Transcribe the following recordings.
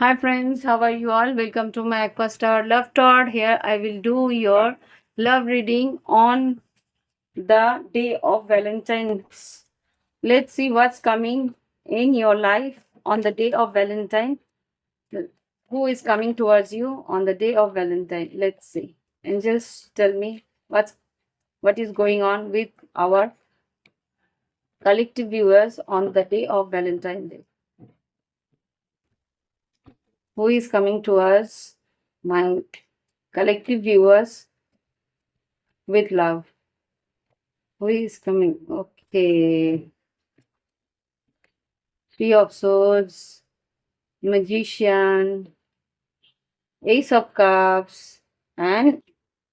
Hi friends, how are you all? Welcome to my Aquastar Love Tour. Here I will do your love reading on the day of Valentine's. Let's see what's coming in your life on the day of Valentine. Who is coming towards you on the day of Valentine? Let's see. And just tell me what is going on with our collective viewers on the day of Valentine Day. Who is coming to us? My collective viewers with love. Who is coming? Okay. Three of Swords, Magician, Ace of Cups, and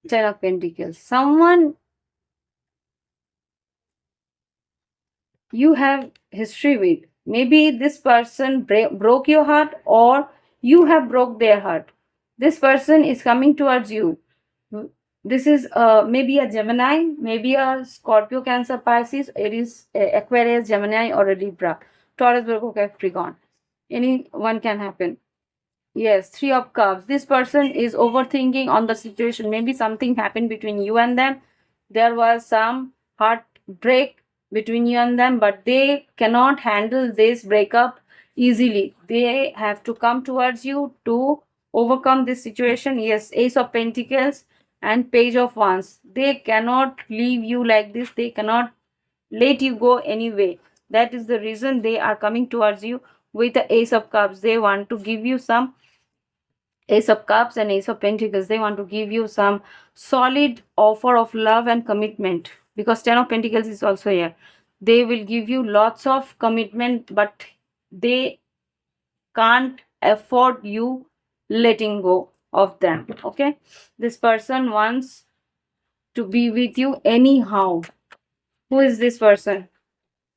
Ten of Pentacles. Someone you have history with. Maybe this person broke your heart, or you have broke their heart. This person is coming towards you. This is maybe a Gemini, maybe a Scorpio, Cancer, Pisces, Aries, Aquarius, Gemini, or a Libra, Taurus, Virgo, Capricorn. Anyone can happen. Yes, Three of Cups. This person is overthinking on the situation. Maybe something happened between you and them. There was some heartbreak between you and them, but they cannot handle this breakup easily. They have to come towards you to overcome this situation. Yes, Ace of Pentacles and Page of Wands. They cannot leave you like this. They cannot let you go anyway. That is the reason they are coming towards you with the Ace of Cups. They want to give you some Ace of Cups and Ace of Pentacles. They want to give you some solid offer of love and commitment, because Ten of Pentacles is also here. They will give you lots of commitment, but they can't afford you letting go of them. Okay, this person wants to be with you anyhow. Who is this person?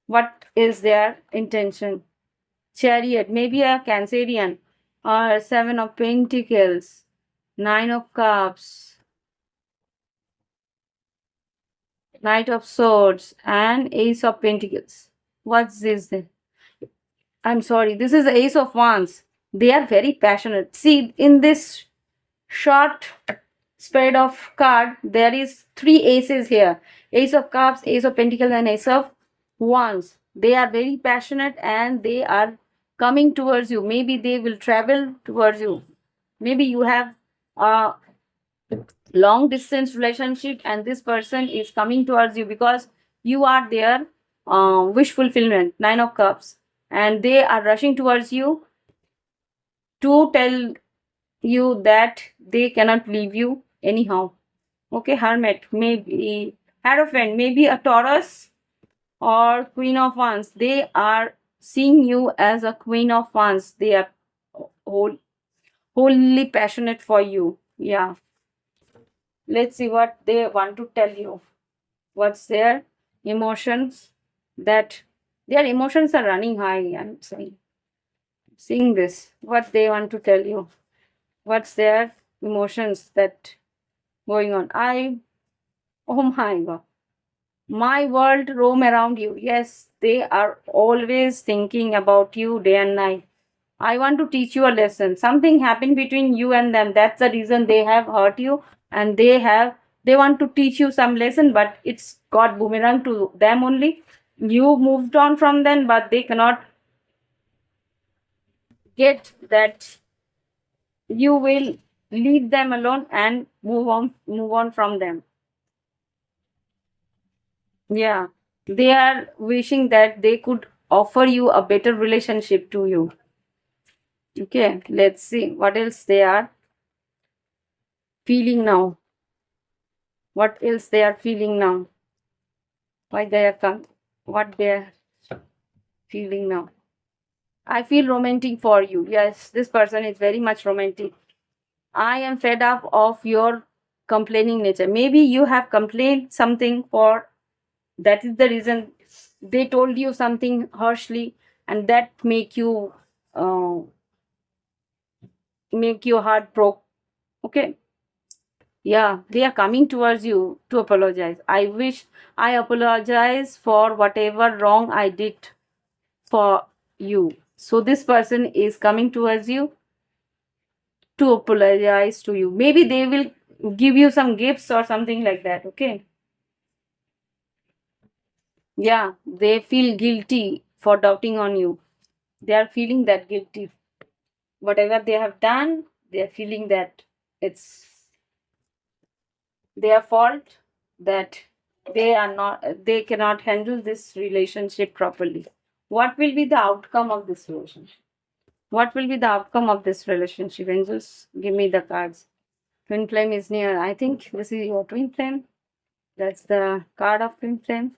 What is their intention? Chariot, maybe a Cancerian, or Seven of Pentacles, Nine of Cups, Knight of Swords, and Ace of Pentacles. What's this then? I'm sorry, this is the Ace of Wands. They are very passionate. See, in this short spread of card, there is three aces here. Ace of Cups, Ace of Pentacles, and Ace of Wands. They are very passionate and they are coming towards you. Maybe they will travel towards you. Maybe you have a long distance relationship and this person is coming towards you because you are their wish fulfillment. Nine of Cups. And they are rushing towards you to tell you that they cannot leave you anyhow. Okay, Hermit, maybe Hierophant, maybe a Taurus or Queen of Wands. They are seeing you as a Queen of Wands. They are wholly passionate for you. Yeah. Let's see what they want to tell you. What's their emotions? That their emotions are running high. I'm saying, seeing this, what they want to tell you. What's their emotions that going on? Oh my God. My world roam around you. Yes, they are always thinking about you day and night. I want to teach you a lesson. Something happened between you and them. That's the reason they have hurt you, and they want to teach you some lesson, but it's got boomerang to them only. You moved on from them, but they cannot get that you will leave them alone and move on from them. Yeah, they are wishing that they could offer you a better relationship to you. Okay, let's see what else they are feeling now. What else they are feeling now? Why they are come? What they are feeling now? I feel romantic for you. Yes, this person is very much romantic. I am fed up of your complaining nature. Maybe you have complained something for that is the reason they told you something harshly, and that make your heart broke. Okay, yeah, they are coming towards you to apologize. I wish I apologize for whatever wrong I did for you. So this person is coming towards you to apologize to you. Maybe they will give you some gifts or something like that. Okay. Yeah, they feel guilty for doubting on you. They are feeling that guilty. Whatever they have done, they are feeling that it's their fault, that they cannot handle this relationship properly. What will be the outcome of this relationship? What will be the outcome of this relationship? Angels, give me the cards. Twin flame is near. I think this is your twin flame. That's the card of twin flame.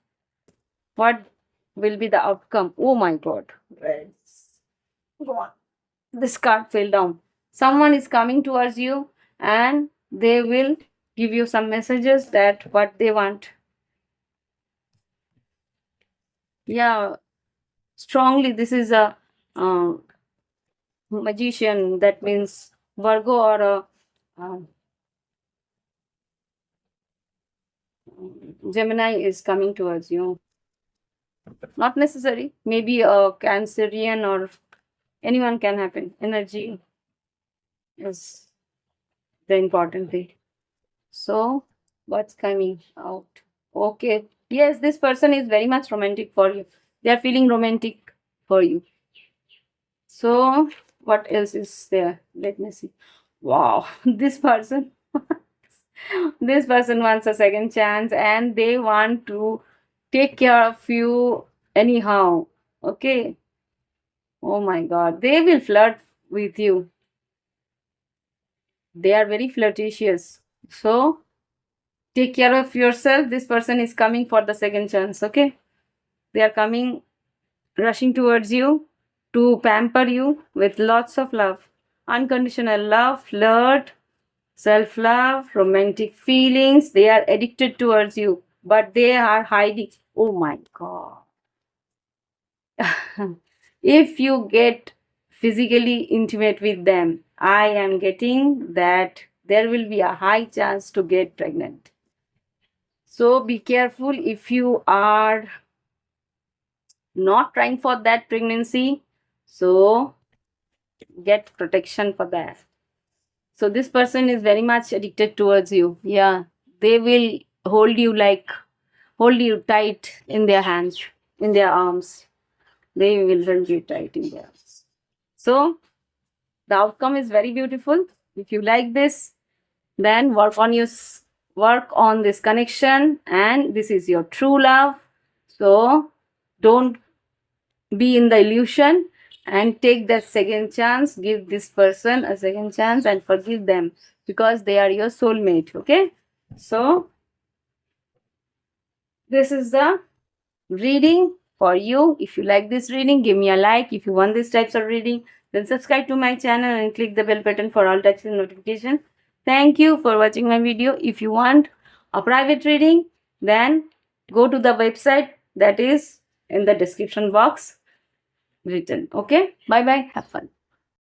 What will be the outcome? Oh my god. Go on. This card fell down. Someone is coming towards you and they will give you some messages that what they want. Yeah, strongly this is a magician. That means Virgo or a Gemini is coming towards you. Not necessary. Maybe a Cancerian or anyone can happen. Energy is the important thing. So, what's coming out? Okay. Yes, this person is very much romantic for you. They are feeling romantic for you. So, what else is there? Let me see. Wow, this person. This person wants a second chance and they want to take care of you anyhow. Okay. Oh my god. They will flirt with you. They are very flirtatious. So, take care of yourself. This person is coming for the second chance. Okay. They are coming, rushing towards you to pamper you with lots of love. Unconditional love, flirt, self love, romantic feelings. They are addicted towards you, but they are hiding. Oh my god. If you get physically intimate with them, I am getting that there will be a high chance to get pregnant. So be careful if you are not trying for that pregnancy. So get protection for that. So this person is very much addicted towards you. Yeah, they will hold you tight in their hands, in their arms. They will hold you tight in their arms. So the outcome is very beautiful. If you like this, then work on this connection, and this is your true love. So don't be in the illusion and take that second chance. Give this person a second chance and forgive them because they are your soulmate. Okay, so this is the reading for you. If you like this reading, give me a like. If you want these types of reading, then subscribe to my channel and click the bell button for all types of notification. Thank you for watching my video. If you want a private reading, then go to the website that is in the description box written. Okay, bye bye, have fun.